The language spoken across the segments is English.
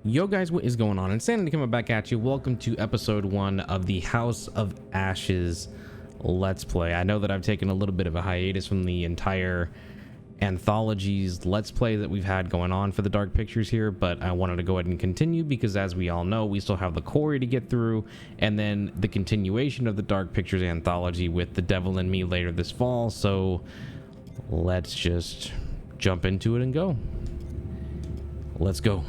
Yo guys, what is going on? Insanity coming back at you. Welcome to episode 1 of the House of Ashes Let's Play. I know that I've taken a little bit of a hiatus from the entire anthologies Let's Play that we've had going on for the Dark Pictures here, but I wanted to go ahead and continue because, as we all know, we still have the Quarry to get through, and then the continuation of the Dark Pictures anthology with The Devil in Me later this fall. So let's just jump into it and go. Let's go.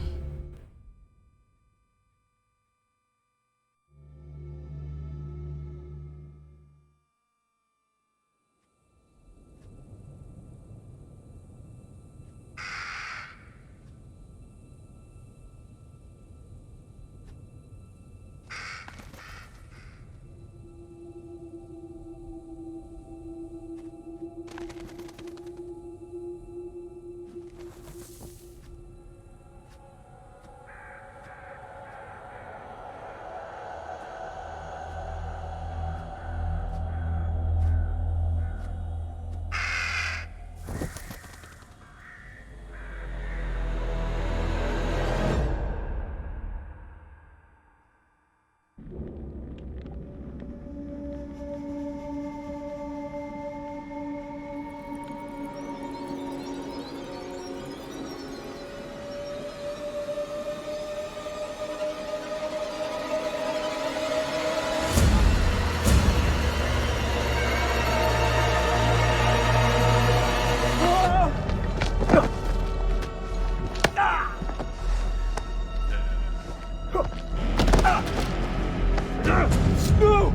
No!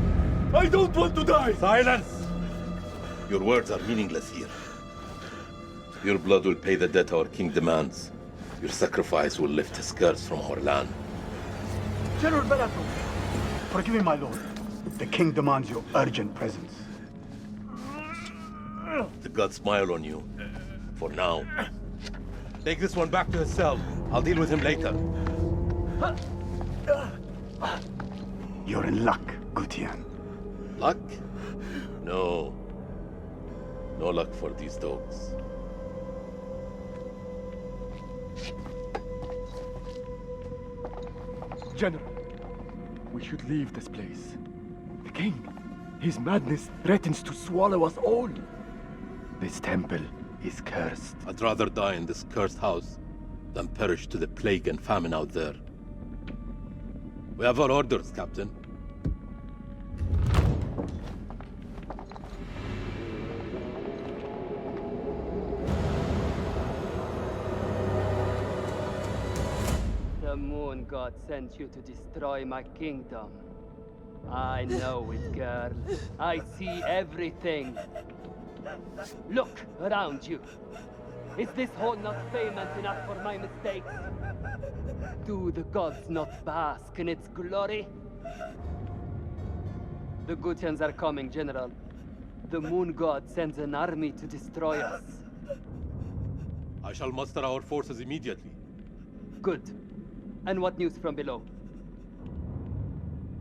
I don't want to die! Silence! Your words are meaningless here. Your blood will pay the debt our king demands. Your sacrifice will lift his curse from our land. General Barato, forgive me, my lord. The king demands your urgent presence. The gods smile on you. For now. Take this one back to his cell. I'll deal with him later. You're in luck, Gutian. Luck? No. No luck for these dogs. General, we should leave this place. The king, his madness threatens to swallow us all. This temple is cursed. I'd rather die in this cursed house than perish to the plague and famine out there. We have our orders, Captain. The moon god sent you to destroy my kingdom. I know it, girl. I see everything. Look around you. Is this hall not famous enough for my mistakes? Do the gods not bask in its glory? The Gutians are coming, General. The moon god sends an army to destroy us. I shall muster our forces immediately. Good. And what news from below?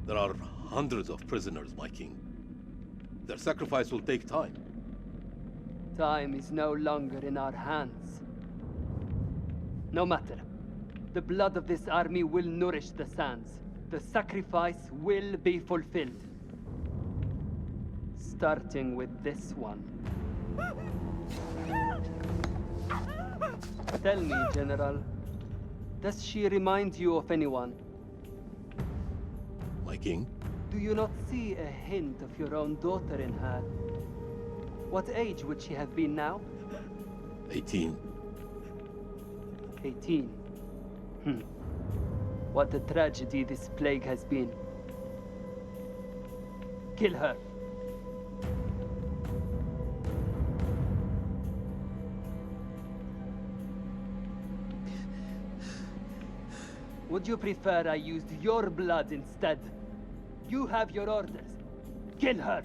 There are hundreds of prisoners, my king. Their sacrifice will take time. Time is no longer in our hands. No matter. The blood of this army will nourish the sands. The sacrifice will be fulfilled. Starting with this one. Tell me, General, does she remind you of anyone? My king? Do you not see a hint of your own daughter in her? What age would she have been now? 18. 18. What a tragedy this plague has been. Kill her. Would you prefer I used your blood instead? You have your orders. Kill her.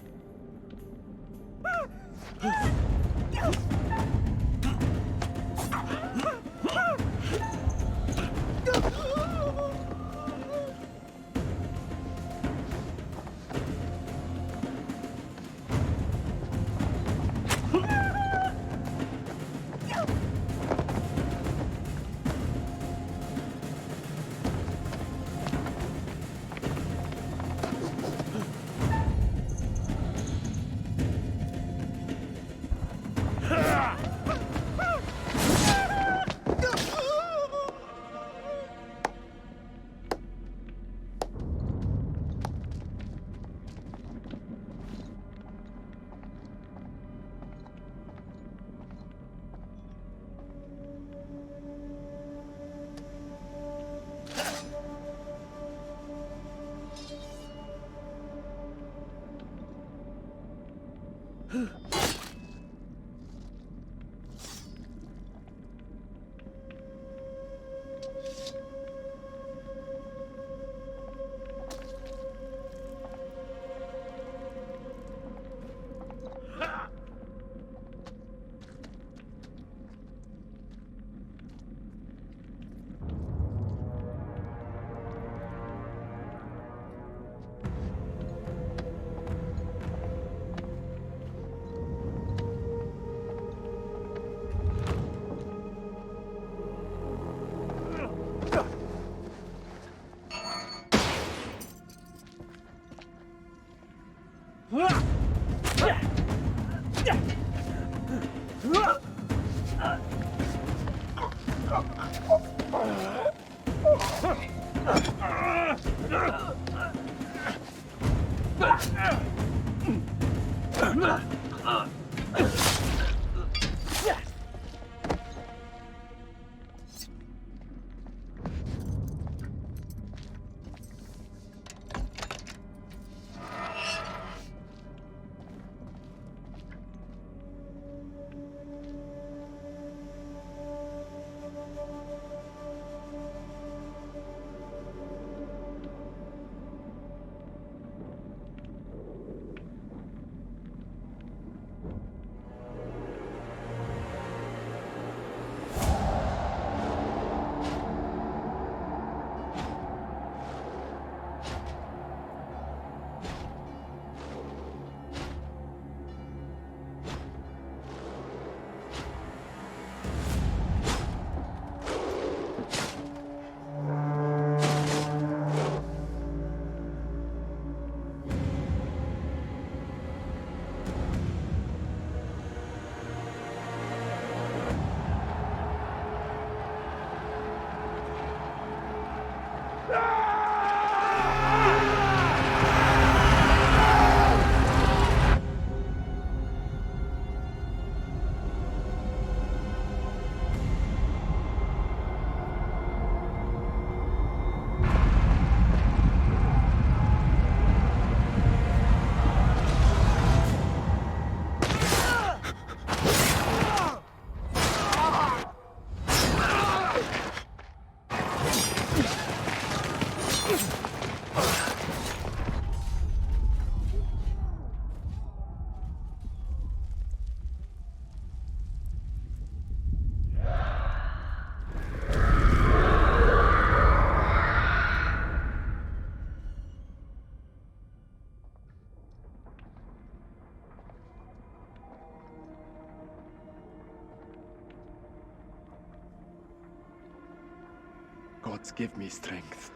Gods give me strength.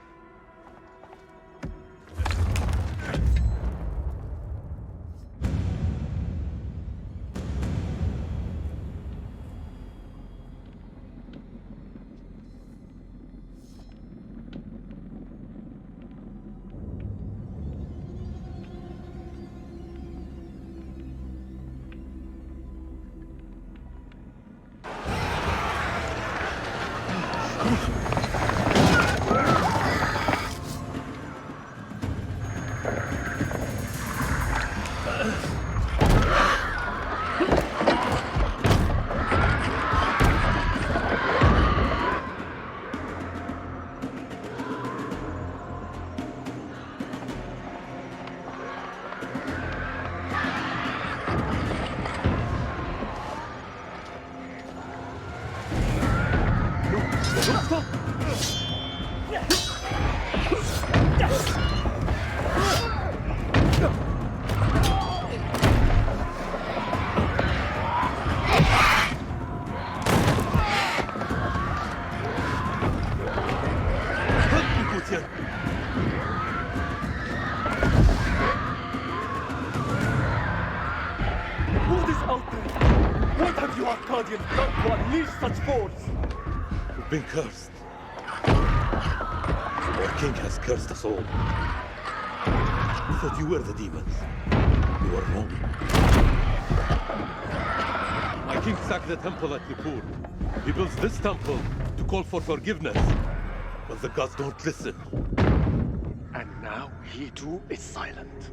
What is out there? What have you Arcadians done to unleash such force? We've been cursed. Our king has cursed us all. We thought you were the demons. You were wrong. My king sacked the temple at Nippur. He builds this temple to call for forgiveness. But the gods don't listen. And now he too is silent.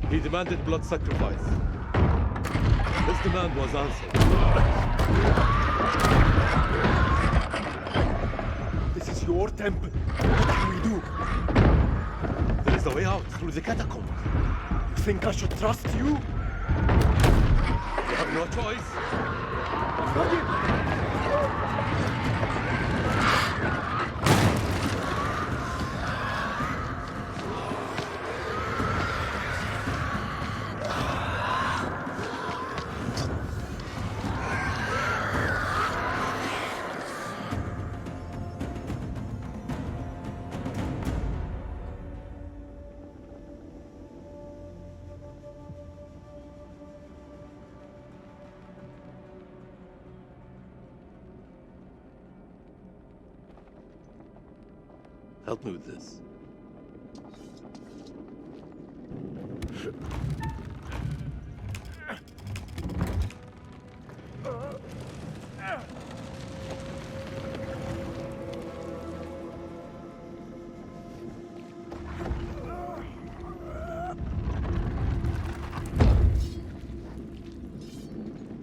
He demanded blood sacrifice. His demand was answered. This is your temple. What can we do? There is a way out through the catacombs. You think I should trust you? You have no choice. Help me with this.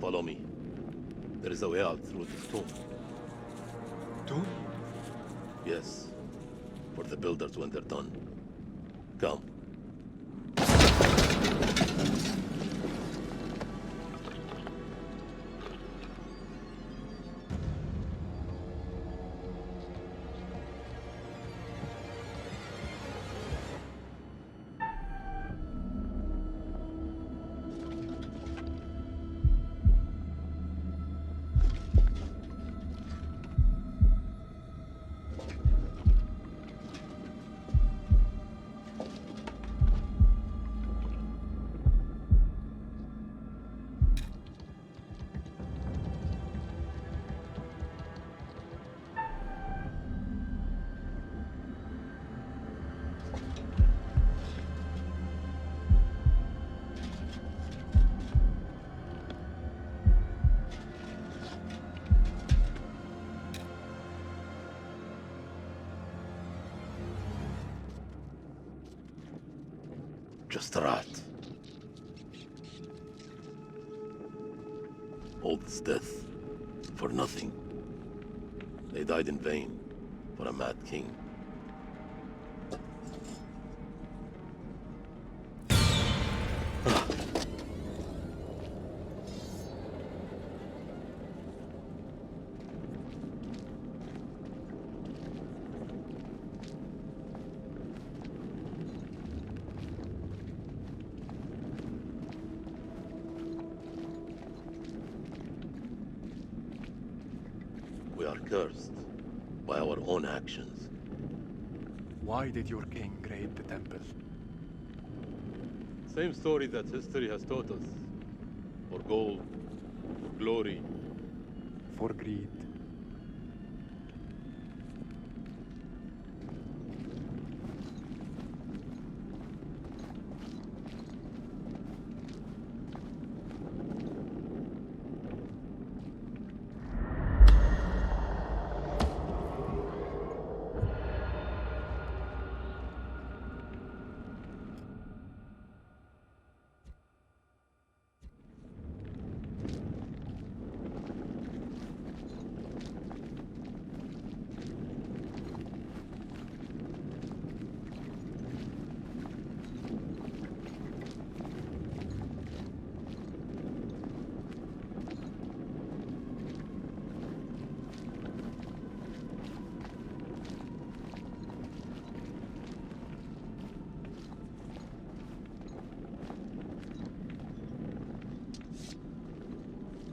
Follow me. There is a way out through this tomb. Tomb? Yes. For the builders when they're done. Come. Just a rat. All this death for nothing. They died in vain for a mad king. We are cursed by our own actions. Why did your king raid the temple? Same story that history has taught us. For gold, for glory. For greed.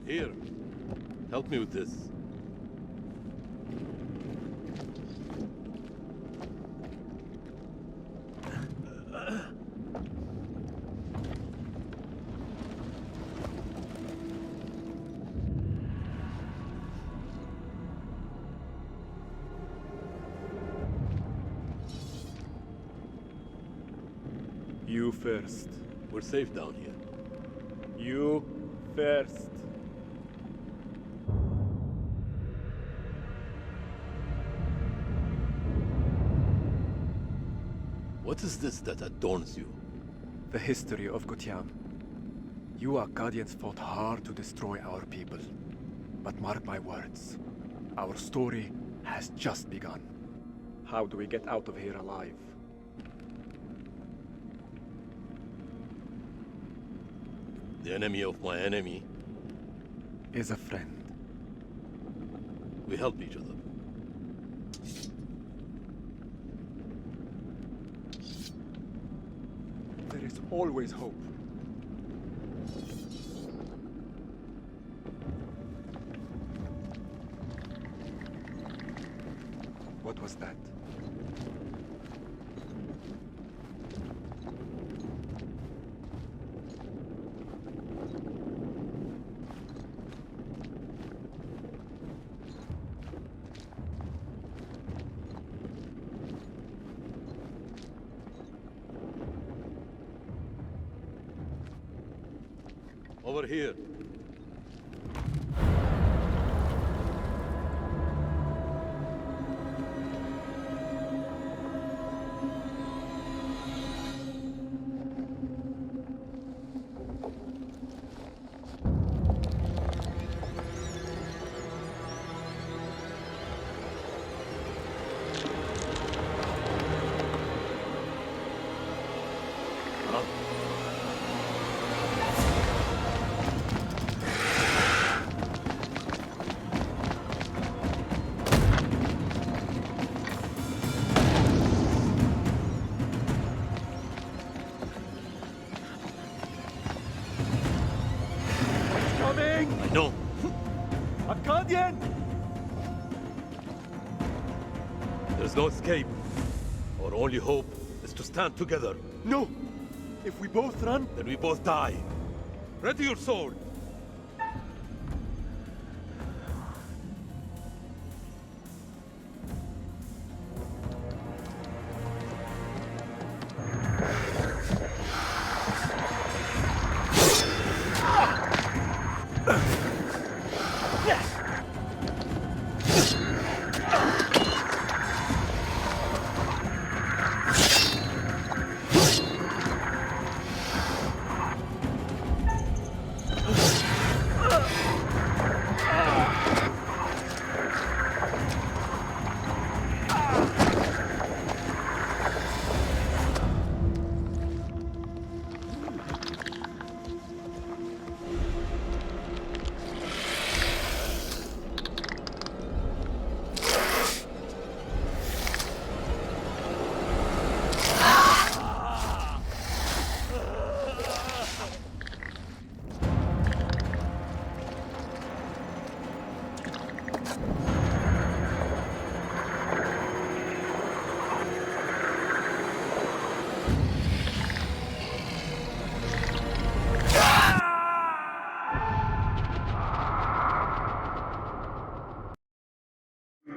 Here, help me with this. You first. We're safe down here. You first. What is this that adorns you? The history of Gutiam. You Akkadians fought hard to destroy our people. But mark my words, our story has just begun. How do we get out of here alive? The enemy of my enemy. Is a friend. We help each other. There is always hope. What was that? Over here. Coming! I know. Arcadian! There's no escape. Our only hope is to stand together. No! If we both run, Then we both die. Ready your sword.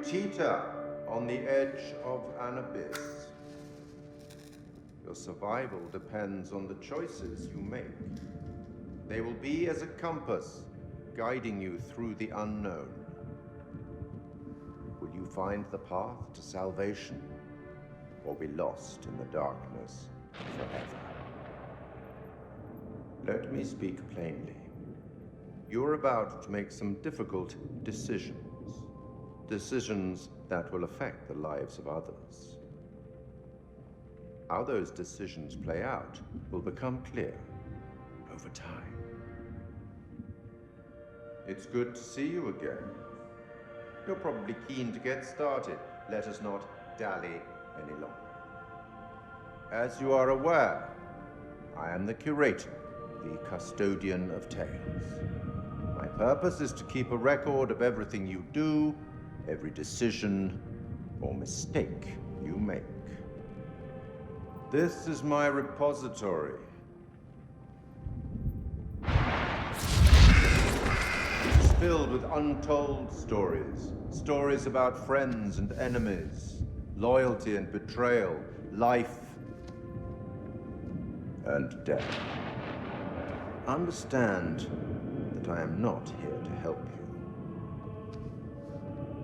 Cheetah on the edge of an abyss. Your survival depends on the choices you make. They will be as a compass, guiding you through the unknown. Will you find the path to salvation, or be lost in the darkness forever? Let me speak plainly. You're about to make some difficult decisions. Decisions that will affect the lives of others. How those decisions play out will become clear over time. It's good to see you again. You're probably keen to get started. Let us not dally any longer. As you are aware, I am the curator, the custodian of tales. My purpose is to keep a record of everything you do, every decision or mistake you make. This is my repository. It's filled with untold stories. Stories about friends and enemies, loyalty and betrayal, life and death. Understand that I am not here to help you.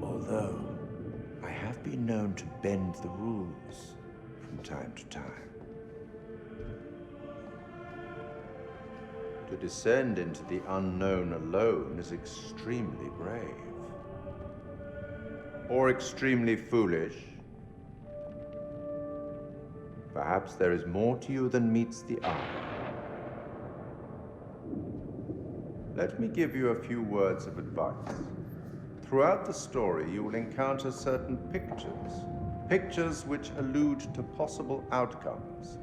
Although I have been known to bend the rules from time to time. To descend into the unknown alone is extremely brave. Or extremely foolish. Perhaps there is more to you than meets the eye. Let me give you a few words of advice. Throughout the story, you will encounter certain pictures. Pictures which allude to possible outcomes.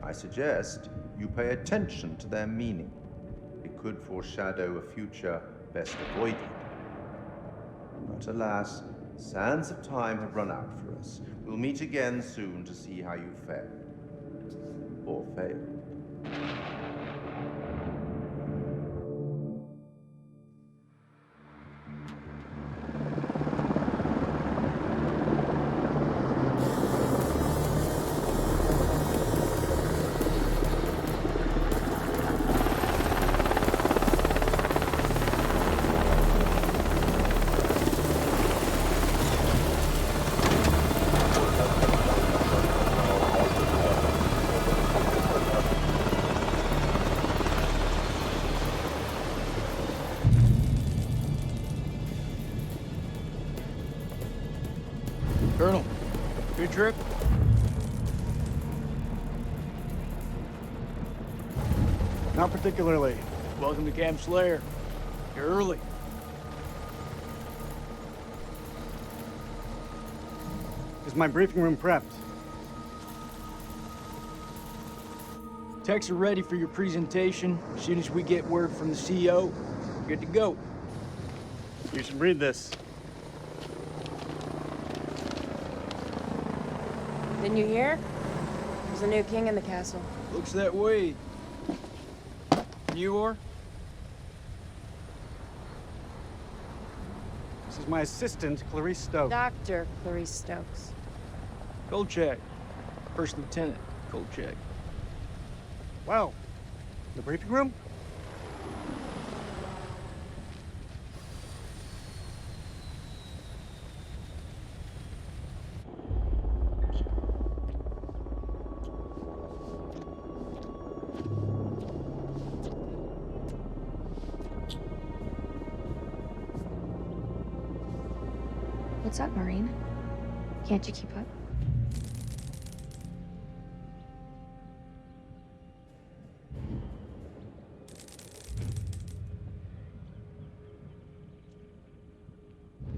I suggest you pay attention to their meaning. It could foreshadow a future best avoided. But alas, sands of time have run out for us. We'll meet again soon to see how you fared. Or failed. Colonel, good trip? Not particularly. Welcome to Camp Slayer. You're early. Is my briefing room prepped? Techs are ready for your presentation. As soon as we get word from the CEO, we're good to go. You should read this. Didn't you hear? There's a new king in the castle. Looks that way. You are? This is my assistant, Clarice Stokes. Dr. Clarice Stokes. Kolchak. First Lieutenant Kolchak. Wow. The briefing room? What's up, Marine? Can't you keep up?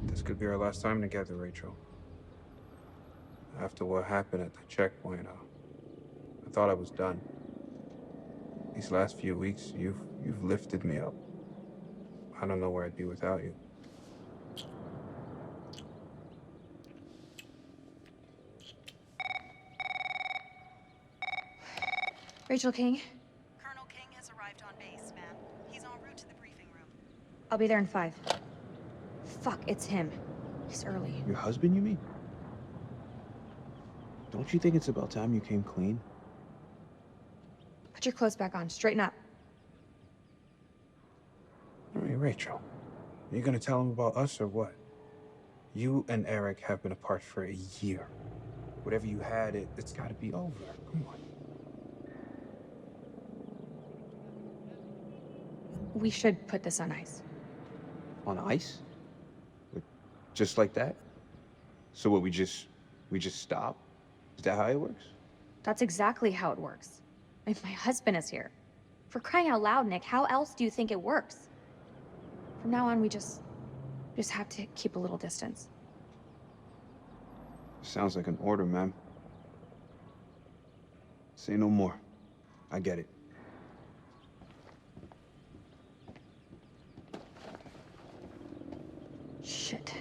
This could be our last time together, Rachel. After what happened at the checkpoint, I thought I was done. These last few weeks, you've lifted me up. I don't know where I'd be without you. Rachel King, Colonel King has arrived on base, ma'am. He's en route to the briefing room. I'll be there in 5. Fuck, it's him. He's early. Your husband, you mean? Don't you think it's about time you came clean? Put your clothes back on. Straighten up. I mean, Rachel, are you gonna tell him about us or what? You and Eric have been apart for a year. Whatever you had, it's gotta be over. Come on. We should put this on ice. On ice? Just like that? So what, we just stop? Is that how it works? That's exactly how it works. If my husband is here. For crying out loud, Nick, how else do you think it works? From now on, we just have to keep a little distance. Sounds like an order, ma'am. Say no more. I get it. Shit.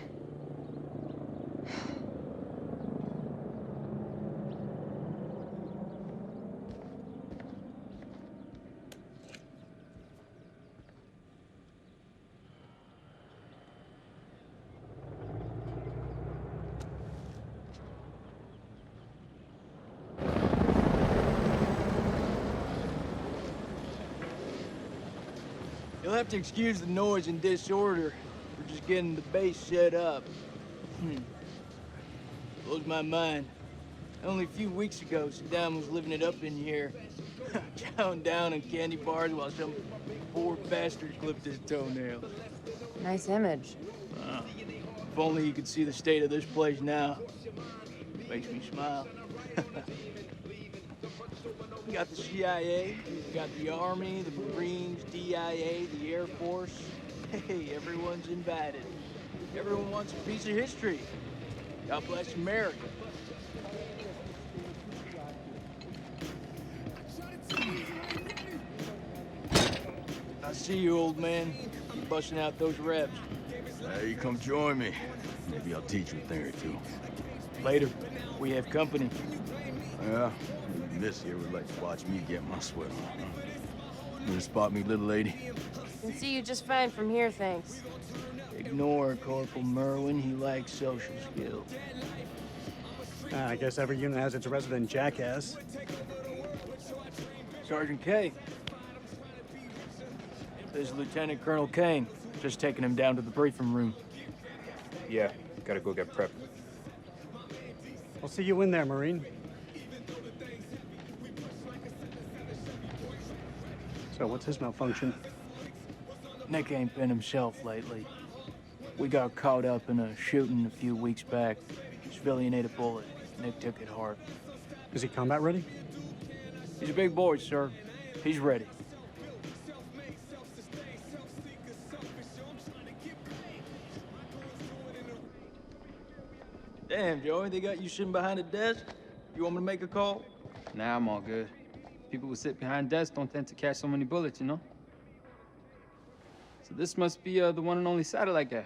You'll have to excuse the noise and disorder. We're just getting the base set up. Blows my mind. Only a few weeks ago, Saddam was living it up in here. Chowing down on candy bars while some poor bastard clipped his toenail. Nice image. If only you could see the state of this place now. Makes me smile. You got the CIA, you got the Army, the Marines, DIA, the Air Force. Hey, everyone's invited. Everyone wants a piece of history. God bless America. I see you, old man. You're busting out those reps. Hey, you come join me. Maybe I'll teach you a thing or two. Later, we have company. Yeah, this here would like to watch me get my sweat on. Huh? You gonna spot me, little lady? Can see you just fine from here, thanks. Ignore Corporal Merwin. He lacks social skills. I guess every unit has its resident jackass. Sergeant K. This is Lieutenant Colonel Kane. Just taking him down to the briefing room. Yeah, gotta go get prepped. I'll see you in there, Marine. So what's his malfunction? Nick ain't been himself lately. We got caught up in a shooting a few weeks back. Civilian ate a bullet. Nick took it hard. Is he combat ready? He's a big boy, sir. He's ready. Damn, Joey, they got you sitting behind a desk? You want me to make a call? Nah, I'm all good. People who sit behind desks don't tend to catch so many bullets, you know? So this must be the one and only satellite guy.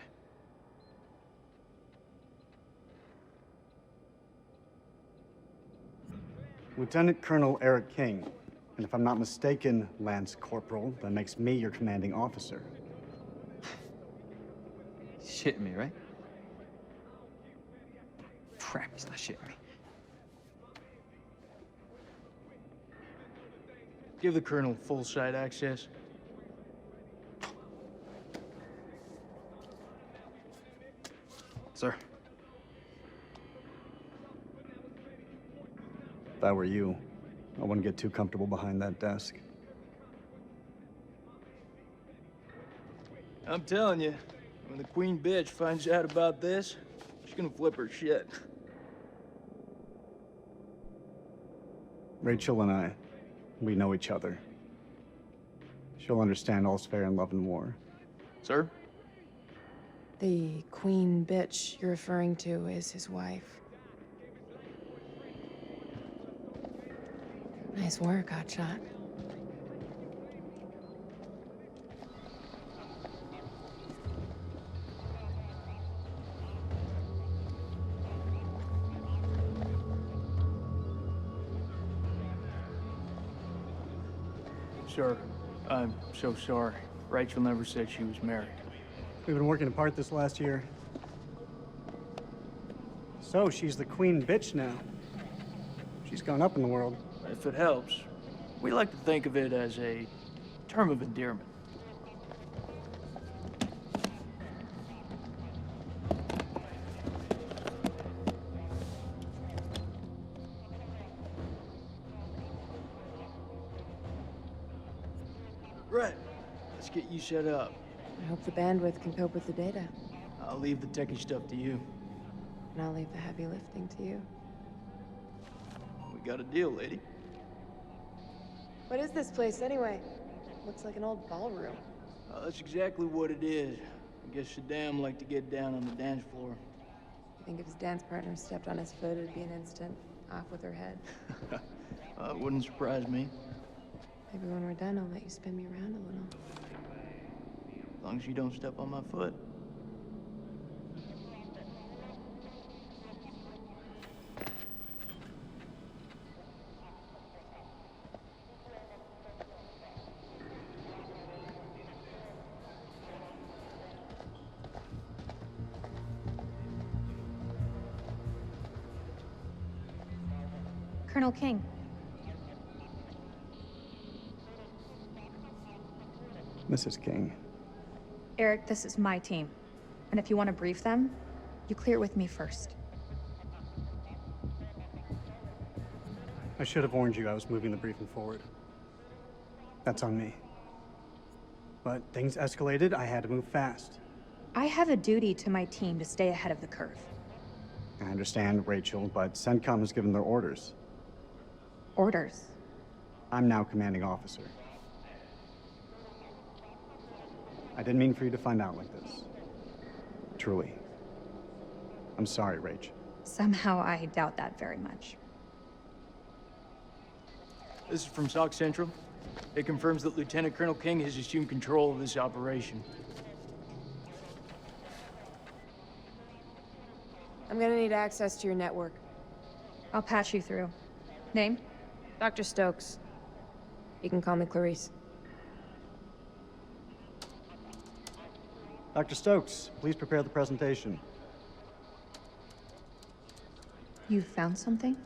Lieutenant Colonel Eric King. And if I'm not mistaken, Lance Corporal, that makes me your commanding officer. Shitting me, right? Crap, he's not shitting me. Give the Colonel full site access. Sir. If I were you, I wouldn't get too comfortable behind that desk. I'm telling you, when the queen bitch finds out about this, she's gonna flip her shit. Rachel and I, we know each other. She'll understand all's fair in love and war. Sir? The queen bitch you're referring to is his wife. Nice work, Hotshot. Sir, I'm so sorry. Rachel never said she was married. We've been working apart this last year. So, she's the queen bitch now. She's gone up in the world. If it helps, we like to think of it as a term of endearment. Right. Let's get you set up. I hope the bandwidth can cope with the data. I'll leave the techie stuff to you. And I'll leave the heavy lifting to you. We got a deal, lady. What is this place, anyway? Looks like an old ballroom. That's exactly what it is. I guess Shaddam liked to get down on the dance floor. You think if his dance partner stepped on his foot, it'd be an instant off with her head? It wouldn't surprise me. Maybe when we're done, I'll let you spin me around a little. As long as you don't step on my foot. Colonel King. Mrs. King. Eric, this is my team. And if you want to brief them, you clear it with me first. I should have warned you I was moving the briefing forward. That's on me. But things escalated, I had to move fast. I have a duty to my team to stay ahead of the curve. I understand, Rachel, but CENTCOM has given their orders. Orders? I'm now commanding officer. I didn't mean for you to find out like this. Truly. I'm sorry, Rach. Somehow I doubt that very much. This is from SOC Central. It confirms that Lieutenant Colonel King has assumed control of this operation. I'm gonna need access to your network. I'll patch you through. Name? Dr. Stokes. You can call me Clarice. Dr. Stokes, please prepare the presentation. You found something?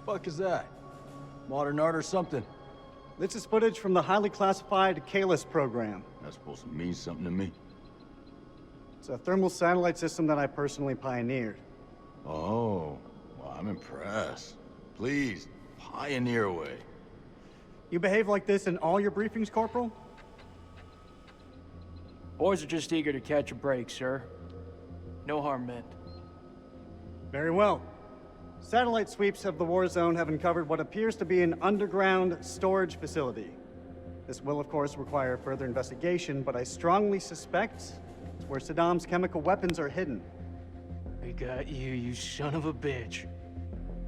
Fuck is that? Modern art or something? This is footage from the highly classified Kalis program. That's supposed to mean something to me. It's a thermal satellite system that I personally pioneered. Oh, well, I'm impressed. Please, Pioneer way. You behave like this in all your briefings, Corporal? Boys are just eager to catch a break, sir. No harm meant. Very well. Satellite sweeps of the war zone have uncovered what appears to be an underground storage facility. This will, of course, require further investigation, but I strongly suspect it's where Saddam's chemical weapons are hidden. We got you, you son of a bitch.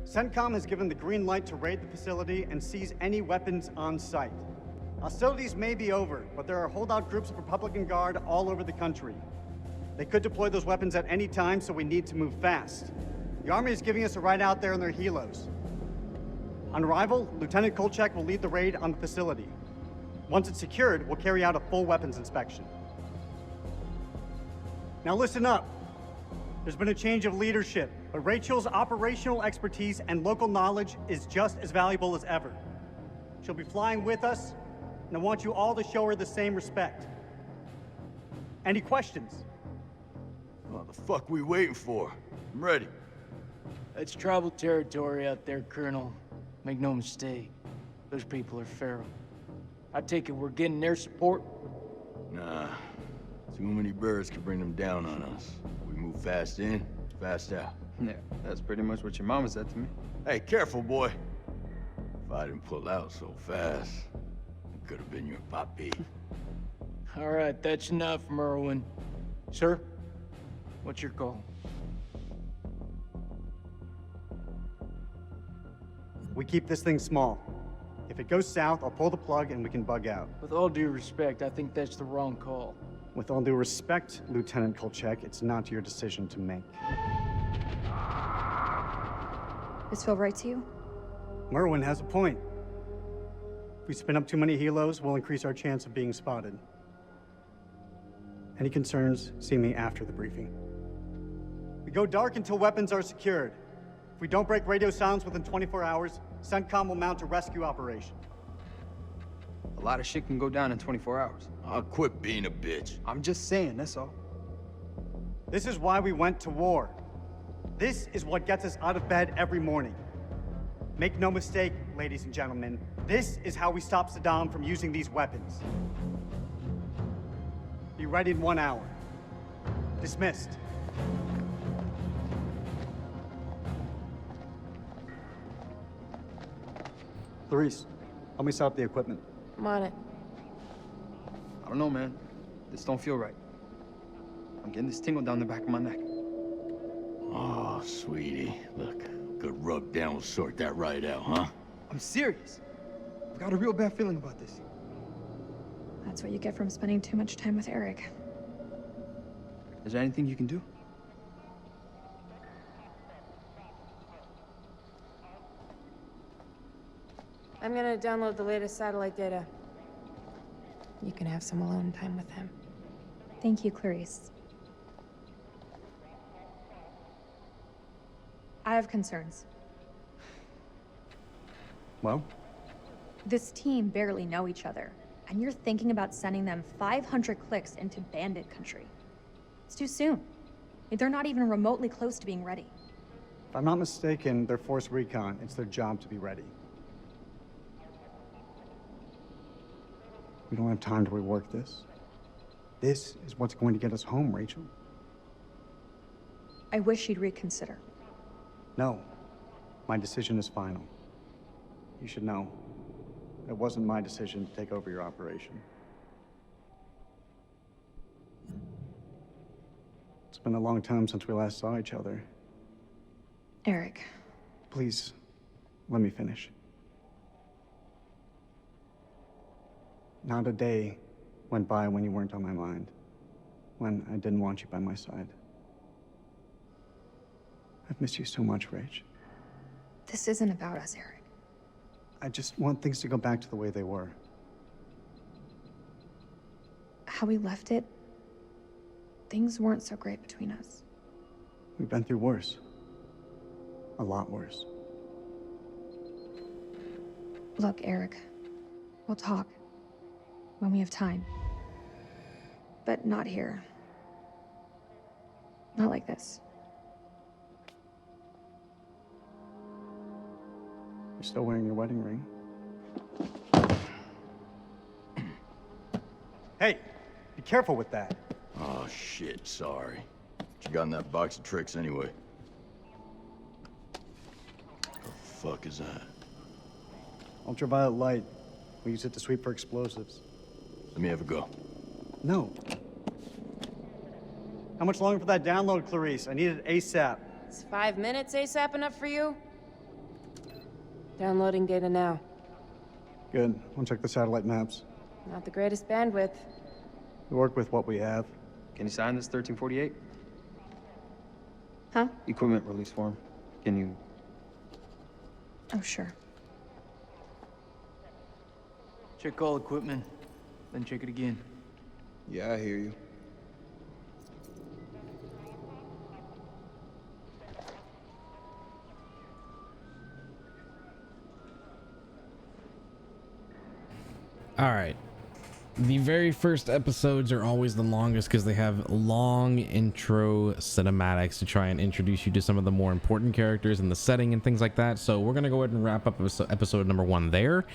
CENTCOM has given the green light to raid the facility and seize any weapons on site. Hostilities may be over, but there are holdout groups of Republican Guard all over the country. They could deploy those weapons at any time, so we need to move fast. The Army is giving us a ride out there in their helos. On arrival, Lieutenant Kolchak will lead the raid on the facility. Once it's secured, we'll carry out a full weapons inspection. Now listen up. There's been a change of leadership, but Rachel's operational expertise and local knowledge is just as valuable as ever. She'll be flying with us, and I want you all to show her the same respect. Any questions? What the fuck we waiting for? I'm ready. That's tribal territory out there, Colonel. Make no mistake. Those people are feral. I take it we're getting their support? Nah. Too many birds could bring them down on us. We move fast in, fast out. Yeah, that's pretty much what your mama said to me. Hey, careful, boy. If I didn't pull out so fast, it could have been your papi. All right, that's enough, Merwin. Sir, what's your call? We keep this thing small. If it goes south, I'll pull the plug and we can bug out. With all due respect, I think that's the wrong call. With all due respect, Lieutenant Kolchak, it's not your decision to make. This feel right to you? Merwin has a point. If we spin up too many helos, we'll increase our chance of being spotted. Any concerns, see me after the briefing. We go dark until weapons are secured. If we don't break radio silence within 24 hours, CENTCOM will mount a rescue operation. A lot of shit can go down in 24 hours. I'll quit being a bitch. I'm just saying, that's all. This is why we went to war. This is what gets us out of bed every morning. Make no mistake, ladies and gentlemen, this is how we stop Saddam from using these weapons. Be ready in 1 hour. Dismissed. Clarice, help me set up the equipment. I'm on it. I don't know, man. This don't feel right. I'm getting this tingle down the back of my neck. Oh, sweetie. Look, good rub down will sort that right out, huh? I'm serious. I've got a real bad feeling about this. That's what you get from spending too much time with Eric. Is there anything you can do? I'm gonna download the latest satellite data. You can have some alone time with him. Thank you, Clarice. I have concerns. Well? This team barely know each other, and you're thinking about sending them 500 clicks into bandit country. It's too soon. They're not even remotely close to being ready. If I'm not mistaken, they're force recon. It's their job to be ready. We don't have time to rework this. This is what's going to get us home, Rachel. I wish you'd reconsider. No. My decision is final. You should know. It wasn't my decision to take over your operation. It's been a long time since we last saw each other. Eric. Please, let me finish. Not a day went by when you weren't on my mind. When I didn't want you by my side. I've missed you so much, Rach. This isn't about us, Eric. I just want things to go back to the way they were. How we left it, things weren't so great between us. We've been through worse. A lot worse. Look, Eric, we'll talk when we have time. But not here. Not like this. You're still wearing your wedding ring. Hey, be careful with that. Oh, shit, sorry. What you got in that box of tricks anyway? The fuck is that? Ultraviolet light. We use it to sweep for explosives. Let me have a go. No. How much longer for that download, Clarice? I need it ASAP. Is 5 minutes ASAP enough for you? Downloading data now. Good. I'll check the satellite maps. Not the greatest bandwidth. We work with what we have. Can you sign this 1348? Huh? Equipment release form. Can you... Oh, sure. Check all equipment, then check it again. Yeah, I hear you. All right. The very first episodes are always the longest because they have long intro cinematics to try and introduce you to some of the more important characters and the setting and things like that. So we're going to go ahead and wrap up episode number 1 there.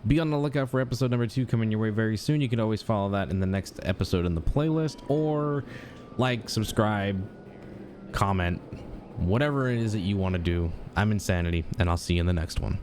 Be on the lookout for episode number 2 coming your way very soon. You can always follow that in the next episode in the playlist, or like, subscribe, comment, whatever it is that you want to do. I'm Insanity, and I'll see you in the next one.